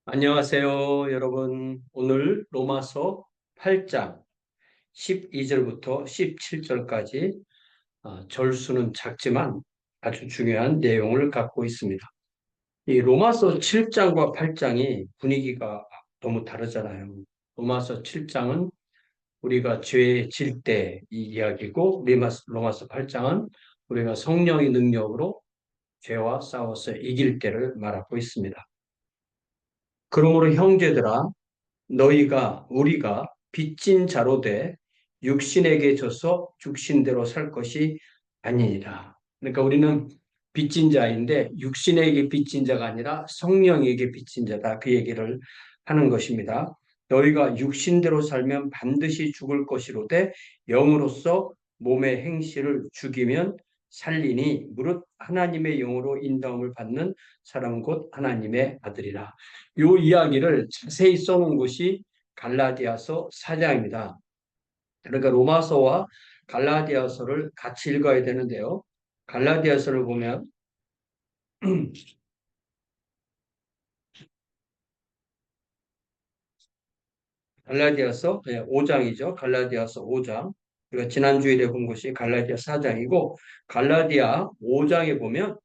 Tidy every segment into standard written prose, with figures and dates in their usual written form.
안녕하세요, 여러분. 오늘 로마서 8장 12절부터 17절까지 절수는 작지만 아주 중요한 내용을 갖고 있습니다. 이 로마서 7장과 8장이 분위기가 너무 다르잖아요. 로마서 7장은 우리가 죄에 질 때 이 이야기고, 로마서 8장은 우리가 성령의 능력으로 죄와 싸워서 이길 때를 말하고 있습니다. 그러므로 형제들아, 우리가 빚진 자로 돼 육신에게 져서 죽신대로 살 것이 아니니라. 그러니까 우리는 빚진 자인데 육신에게 빚진 자가 아니라 성령에게 빚진 자다. 그 얘기를 하는 것입니다. 너희가 육신대로 살면 반드시 죽을 것이로되 영으로서 몸의 행실을 죽이면 살리니 무릇 하나님의 영으로 인도함을 받는 사람 곧 하나님의 아들이라. 이 이야기를 자세히 써놓은 것이 갈라디아서 4장입니다. 그러니까 로마서와 갈라디아서를 같이 읽어야 되는데요. 갈라디아서를 보면 갈라디아서 5장이죠. 갈라디아서 5장. 우리가 지난주일에 본 것이 갈라디아 4장이고, 갈라디아 5장에 보면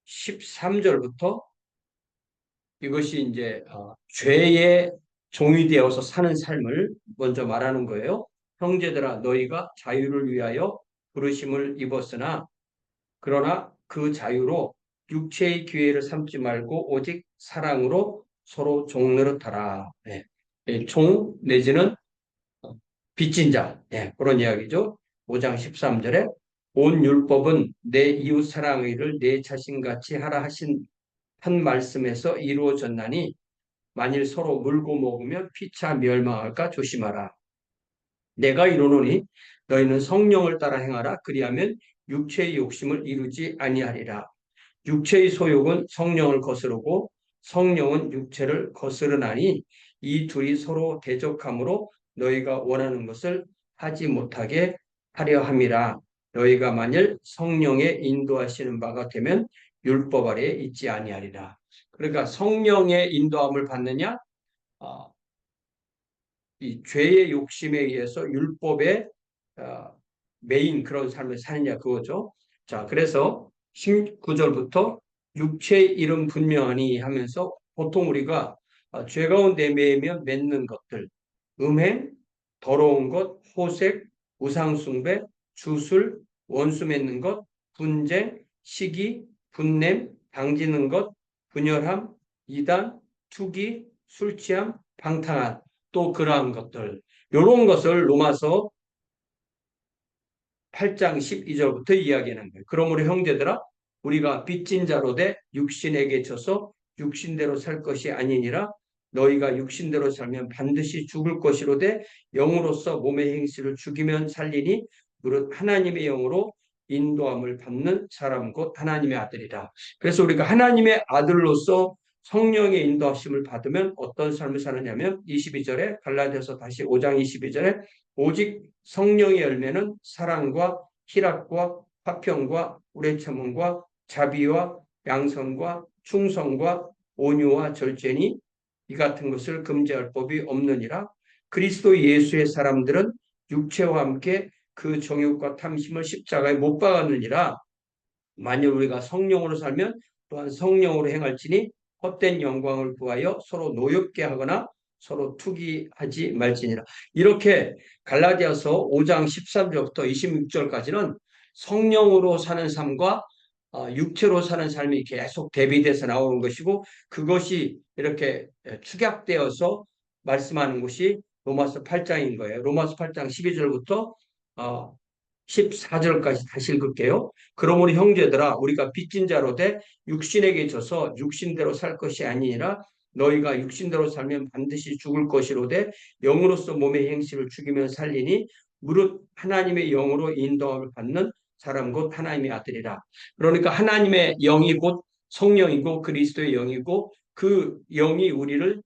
13절부터 이것이 이제 죄의 종이 되어서 사는 삶을 먼저 말하는 거예요. 형제들아, 너희가 자유를 위하여 부르심을 입었으나 그러나 그 자유로 육체의 기회를 삼지 말고 오직 사랑으로 서로 종 노릇하라. 예. 종 내지는 빚진 자, 그런 이야기죠. 5장 13절에 온 율법은 내 이웃 사랑의를 내 자신같이 하라 하신 한 말씀에서 이루어졌나니 만일 서로 물고 먹으면 피차 멸망할까 조심하라. 내가 이르노니 너희는 성령을 따라 행하라. 그리하면 육체의 욕심을 이루지 아니하리라. 육체의 소욕은 성령을 거스르고 성령은 육체를 거스르나니 이 둘이 서로 대적하므로 너희가 원하는 것을 하지 못하게 하려 함이라. 너희가 만일 성령의 인도하시는 바가 되면 율법 아래에 있지 아니하리라. 그러니까 성령의 인도함을 받느냐, 어, 이 죄의 욕심에 의해서 율법의 어, 메인 그런 삶을 사느냐 그거죠. 자, 그래서 19절부터 육체의 이름 분명하니 하면서 보통 우리가 죄 가운데 매이면 맺는 것들, 음행, 더러운 것, 호색, 우상숭배, 주술, 원수 맺는 것, 분쟁, 시기, 분냄, 당지는 것, 분열함, 이단, 투기, 술취함, 방탕한 또 그러한 것들, 이런 것을 로마서 8장 12절부터 이야기하는 거예요. 그러므로 형제들아, 우리가 빚진 자로 돼 육신에게 져서 육신대로 살 것이 아니니라. 너희가 육신대로 살면 반드시 죽을 것이로되 영으로서 몸의 행실을 죽이면 살리니 무릇 하나님의 영으로 인도함을 받는 사람 곧 하나님의 아들이라. 그래서 우리가 하나님의 아들로서 성령의 인도하심을 받으면 어떤 삶을 사느냐면 22절에 갈라디아서 다시 5장 22절에 오직 성령의 열매는 사랑과 희락과 화평과 우레참음과 자비와 양선과 충성과 온유와 절제니 이 같은 것을 금지할 법이 없느니라. 그리스도 예수의 사람들은 육체와 함께 그 정욕과 탐심을 십자가에 못 박았느니라. 만일 우리가 성령으로 살면 또한 성령으로 행할지니 헛된 영광을 구하여 서로 노엽게 하거나 서로 투기하지 말지니라. 이렇게 갈라디아서 5장 13절부터 26절까지는 성령으로 사는 삶과 육체로 사는 삶이 계속 대비돼서 나오는 것이고, 그것이 이렇게 축약되어서 말씀하는 것이 로마서 8장인 거예요. 로마서 8장 12절부터 14절까지 다시 읽을게요. 그러므로 형제들아, 우리가 빚진 자로 돼 육신에게 져서 육신대로 살 것이 아니니라. 너희가 육신대로 살면 반드시 죽을 것이로되 영으로서 몸의 행실을 죽이면 살리니 무릇 하나님의 영으로 인도함을 받는 사람 곧 하나님의 아들이라. 그러니까 하나님의 영이 곧 성령이고 그리스도의 영이고 그 영이 우리를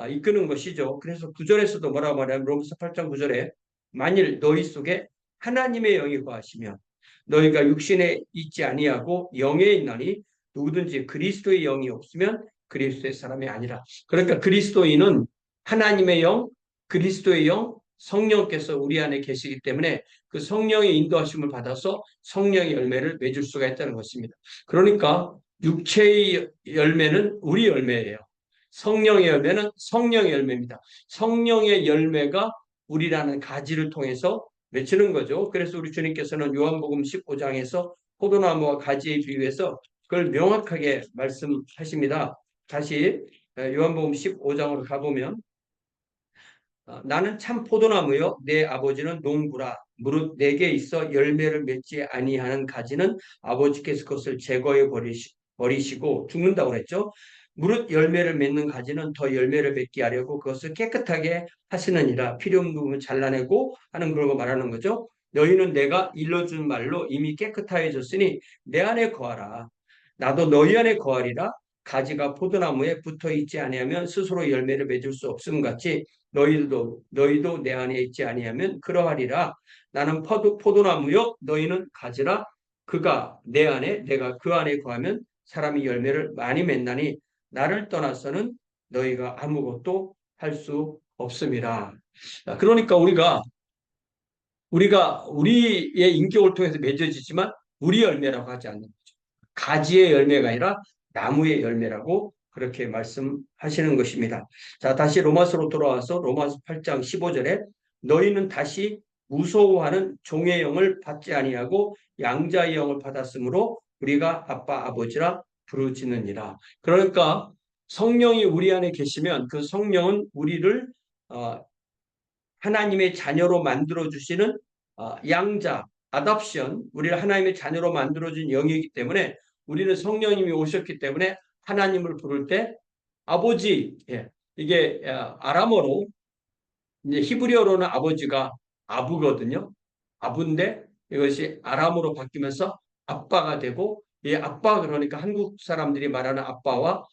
이끄는 것이죠. 그래서 9절에서도 뭐라고 말하냐면 로마서 8장 9절에 만일 너희 속에 하나님의 영이 거하시면 너희가 육신에 있지 아니하고 영에 있나니 누구든지 그리스도의 영이 없으면 그리스도의 사람이 아니라. 그러니까 그리스도인은 하나님의 영, 그리스도의 영, 성령께서 우리 안에 계시기 때문에 그 성령의 인도하심을 받아서 성령의 열매를 맺을 수가 있다는 것입니다. 그러니까 육체의 열매는 우리 열매예요. 성령의 열매는 성령의 열매입니다. 성령의 열매가 우리라는 가지를 통해서 맺히는 거죠. 그래서 우리 주님께서는 요한복음 15장에서 포도나무와 가지에 비유해서 그걸 명확하게 말씀하십니다. 다시 요한복음 15장으로 가보면 나는 참 포도나무요 내 아버지는 농부라 무릇 내게 있어 열매를 맺지 아니하는 가지는 아버지께서 그것을 제거해 버리시고 죽는다고 그랬죠. 무릇 열매를 맺는 가지는 더 열매를 맺게 하려고 그것을 깨끗하게 하시느니라. 필요 없는 부분을 잘라내고 하는 그런 거 말하는 거죠. 너희는 내가 일러준 말로 이미 깨끗하여졌으니 내 안에 거하라. 나도 너희 안에 거하리라. 가지가 포도나무에 붙어 있지 아니하면 스스로 열매를 맺을 수 없음 같이 너희도 내 안에 있지 아니하면 그러하리라. 나는 포도나무요 너희는 가지라. 그가 내 안에 내가 그 안에 거하면 사람이 열매를 많이 맺나니 나를 떠나서는 너희가 아무것도 할 수 없습니다. 그러니까 우리가 우리의 인격을 통해서 맺어지지만 우리 열매라고 하지 않는 거죠. 가지의 열매가 아니라 나무의 열매라고 그렇게 말씀하시는 것입니다. 자, 다시 로마서로 돌아와서 로마서 8장 15절에 너희는 다시 무서워하는 종의 영을 받지 아니하고 양자의 영을 받았으므로 우리가 아빠 아버지라 부르짖느니라. 그러니까 성령이 우리 안에 계시면 그 성령은 우리를 어, 하나님의 자녀로 만들어주시는 양자, 아답션, 우리를 하나님의 자녀로 만들어준 영이기 때문에 우리는 성령님이 오셨기 때문에 하나님을 부를 때 아버지, 예, 이게 아람어로 이제 히브리어로는 아버지가 아부거든요. 아부인데 이것이 아람어로 바뀌면서 아빠가 되고 이 아빠 그러니까 한국 사람들이 말하는 아빠와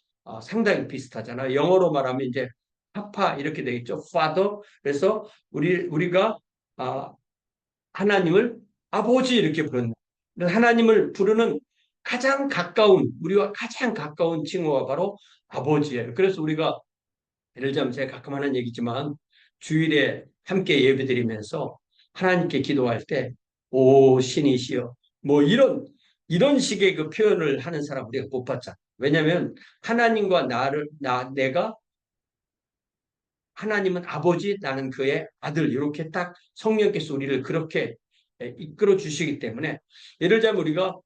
상당히 비슷하잖아요. 영어로 말하면 이제 파파 이렇게 되겠죠. father. 그래서 우리가 아, 하나님을 아버지 이렇게 부르는 하나님을 부르는 가장 가까운 우리와 가장 가까운 칭호가 바로 아버지예요. 그래서 우리가 예를 들자면 제가 가끔 하는 얘기지만 주일에 함께 예배드리면서 하나님께 기도할 때 오 신이시여 뭐 이런 식의 그 표현을 하는 사람 우리가 못 봤잖아. 왜냐하면 하나님과 내가 하나님은 아버지, 나는 그의 아들 이렇게 딱 성령께서 우리를 그렇게 이끌어 주시기 때문에 예를 들자면 우리가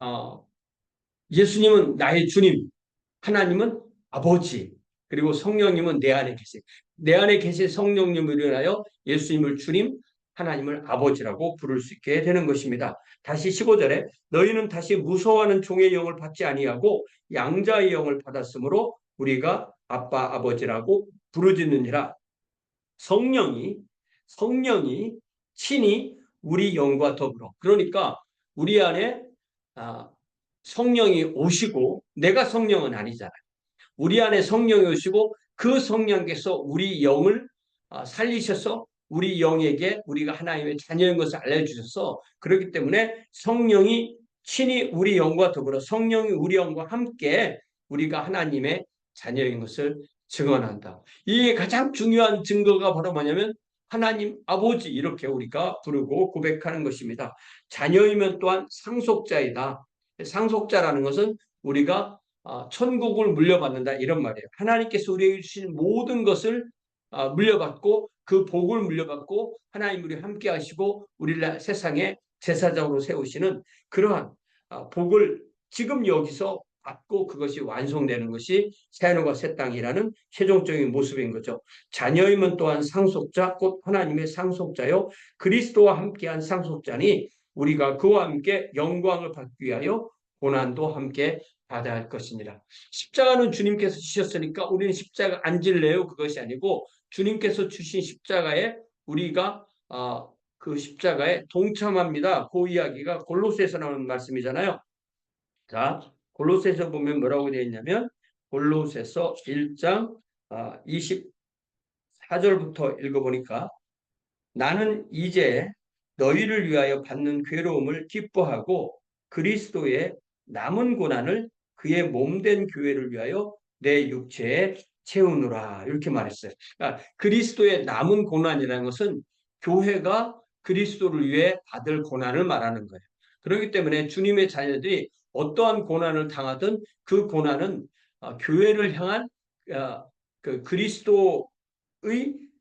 어, 예수님은 나의 주님, 하나님은 아버지, 그리고 성령님은 내 안에 계세요. 내 안에 계신 성령님을 인하여 예수님을 주님, 하나님을 아버지라고 부를 수 있게 되는 것입니다. 다시 15절에 너희는 다시 무서워하는 종의 영을 받지 아니하고 양자의 영을 받았으므로 우리가 아빠 아버지라고 부르짖느니라. 성령이 성령이 친히 우리 영과 더불어 그러니까 우리 안에 아, 성령이 오시고 내가 성령은 아니잖아요. 우리 안에 성령이 오시고 그 성령께서 우리 영을 살리셔서 우리 영에게 우리가 하나님의 자녀인 것을 알려주셔서 그렇기 때문에 성령이 친히 우리 영과 더불어 성령이 우리 영과 함께 우리가 하나님의 자녀인 것을 증언한다. 이 가장 중요한 증거가 바로 뭐냐면 하나님 아버지 이렇게 우리가 부르고 고백하는 것입니다. 자녀이면 또한 상속자이다. 상속자라는 것은 우리가 천국을 물려받는다 이런 말이에요. 하나님께서 우리에게 주신 모든 것을 물려받고 그 복을 물려받고 하나님 우리 함께 하시고 우리를 세상에 제사장으로 세우시는 그러한 복을 지금 여기서 받고 그것이 완성되는 것이 새하늘과 새 땅이라는 최종적인 모습인 거죠. 자녀이면 또한 상속자 곧 하나님의 상속자요 그리스도와 함께한 상속자니 우리가 그와 함께 영광을 받기 위하여 고난도 함께 받아야 할 것입니다. 십자가는 주님께서 주셨으니까 우리는 십자가 안 질래요? 그것이 아니고 주님께서 주신 십자가에 우리가 그 십자가에 동참합니다. 그 이야기가 골로새에서 나오는 말씀이잖아요. 자, 골로새에서 보면 뭐라고 되어 있냐면 골로새서 1장 24절부터 읽어보니까 나는 이제 너희를 위하여 받는 괴로움을 기뻐하고 그리스도의 남은 고난을 그의 몸된 교회를 위하여 내 육체에 채우느라 이렇게 말했어요. 그러니까 그리스도의 남은 고난이라는 것은 교회가 그리스도를 위해 받을 고난을 말하는 거예요. 그렇기 때문에 주님의 자녀들이 어떠한 고난을 당하든 그 고난은 교회를 향한 그 그리스도의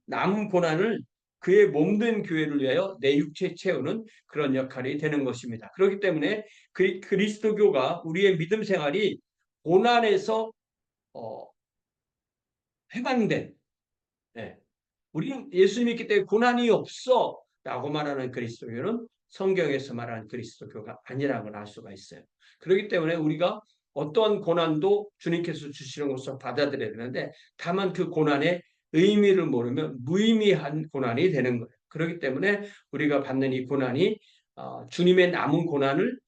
남은 고난을 그의 몸된 교회를 위하여 내 육체에 채우는 그런 역할이 되는 것입니다. 그렇기 때문에 그리스도교가 우리의 믿음 생활이 고난에서 어, 해방된, 예, 우리는 예수 믿기 때문에 고난이 없어 라고 말하는 그리스도교는 성경에서 말하는 그리스도교가 아니라고 알 수가 있어요. 그렇기 때문에 우리가 어떠한 고난도 주님께서 주시는 것으로 받아들여야 되는데 다만 그 고난의 의미를 모르면 무의미한 고난이 되는 거예요. 그렇기 때문에 우리가 받는 이 고난이 주님의 남은 고난을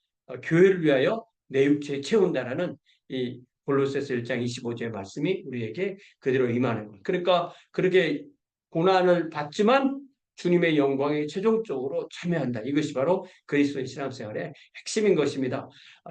교회를 위하여 내 육체에 채운다라는 이 골로새서 1장 25절의 말씀이 우리에게 그대로 임하는 거예요. 그러니까 그렇게 고난을 받지만 주님의 영광에 최종적으로 참여한다. 이것이 바로 그리스도의 신앙생활의 핵심인 것입니다.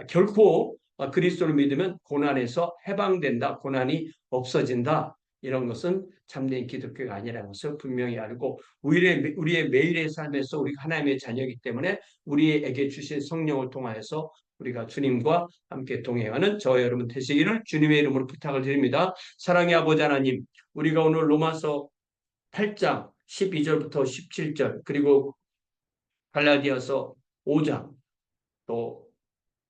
결코 그리스도를 믿으면 고난에서 해방된다. 고난이 없어진다. 이런 것은 참된 기독교가 아니라는 것을 분명히 알고 우리의 매일의 삶에서 우리가 하나님의 자녀이기 때문에 우리에게 주신 성령을 통하여서 우리가 주님과 함께 동행하는 저와 여러분 되시기를 주님의 이름으로 부탁을 드립니다. 사랑의 아버지 하나님, 우리가 오늘 로마서 8장 12절부터 17절 그리고 갈라디아서 5장 또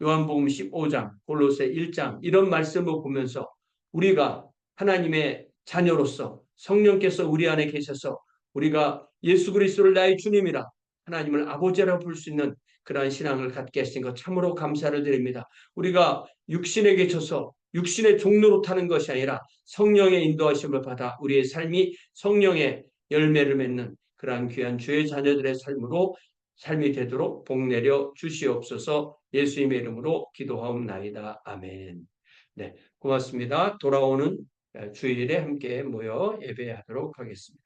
요한복음 15장 골로새 1장 이런 말씀을 보면서 우리가 하나님의 자녀로서 성령께서 우리 안에 계셔서 우리가 예수 그리스도를 나의 주님이라 하나님을 아버지라 부를 수 있는 그러한 신앙을 갖게 하신 것 참으로 감사를 드립니다. 우리가 육신에 갇혀서 육신의 종로로 타는 것이 아니라 성령의 인도하심을 받아 우리의 삶이 성령의 열매를 맺는 그러한 귀한 주의 자녀들의 삶이 되도록 복 내려 주시옵소서. 예수님의 이름으로 기도하옵나이다. 아멘. 네, 고맙습니다. 돌아오는 주일에 함께 모여 예배하도록 하겠습니다.